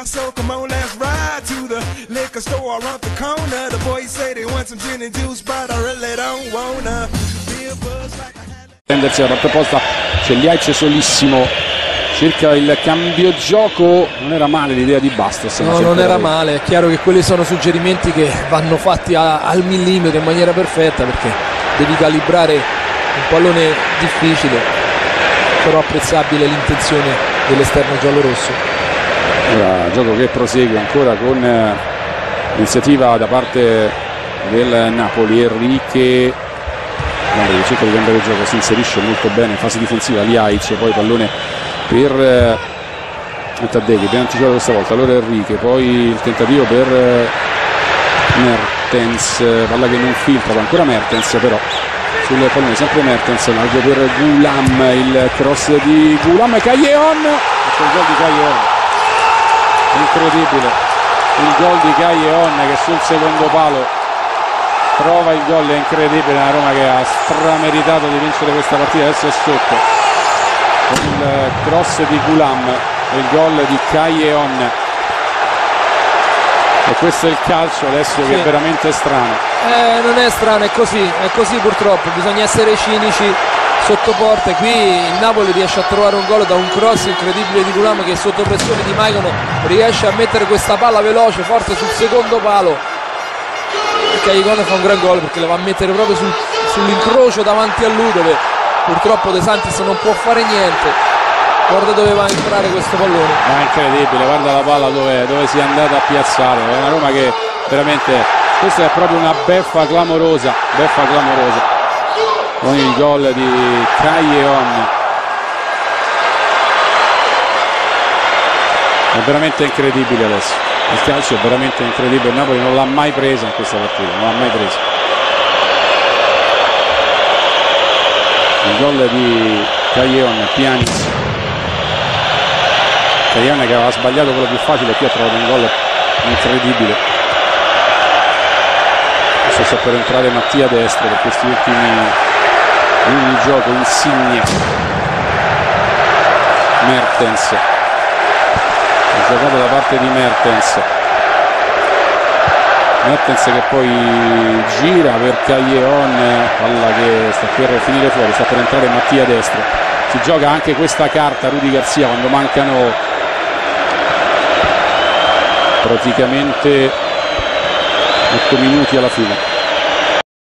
So come on, let's ride to the liquor store around the corner. The boys say they want some gin and juice, but I really don't wanna be a buzz like I had. Prendersi la parte opposta, c'è Ljajic solissimo, cerca il cambio gioco, non era male l'idea di Bastos. No, non era male, è chiaro che quelli sono suggerimenti che vanno fatti al millimetro in maniera perfetta, perché devi calibrare un pallone difficile, però apprezzabile l'intenzione dell'esterno giallorosso. Ora, gioco che prosegue ancora con l'iniziativa da parte del Napoli. Enrique cerca di cambiare il gioco, si inserisce molto bene in fase difensiva. Ljajic, poi pallone per Taddei, ben anticipato questa volta. Allora Enrique, poi il tentativo per Mertens, palla che non filtra, ancora Mertens però sul pallone, sempre Mertens, largo per Gulam, il cross di Gulam, Callejon, il gol di Callejon. Incredibile il gol di Callejon che sul secondo palo trova il gol, è incredibile. La Roma che ha strameritato di vincere questa partita, adesso è sotto con il cross di Gulam e il gol di Callejon. E questo è il calcio adesso, sì, che è veramente strano. Non è strano, è così purtroppo, bisogna essere cinici sotto porta. Qui il Napoli riesce a trovare un gol da un cross incredibile di Gulam, che sotto pressione di Maicon riesce a mettere questa palla veloce, forte sul secondo palo. Callejon fa un gran gol perché la va a mettere proprio sull'incrocio davanti a lui, dove purtroppo De Santis non può fare niente. Guarda dove va a entrare questo pallone. È incredibile, guarda la palla dove si è andata a piazzare. È una Roma che veramente, questa è proprio una beffa clamorosa con il gol di Callejon. È veramente incredibile adesso, il calcio è veramente incredibile. Il Napoli non l'ha mai presa in questa partita, non l'ha mai presa. Il gol di Callejon, Pjanic. Callejon che aveva sbagliato quello più facile, qui ha trovato un gol incredibile. Adesso sta per entrare Mattia Destro per questi ultimi minuti di gioco. Insigne, Mertens, ha giocato da parte di Mertens che poi gira per Callejon, palla che sta per finire fuori, sta per entrare Mattia Destro. Si gioca anche questa carta Rudy Garcia quando mancano praticamente 8 minuti alla fine.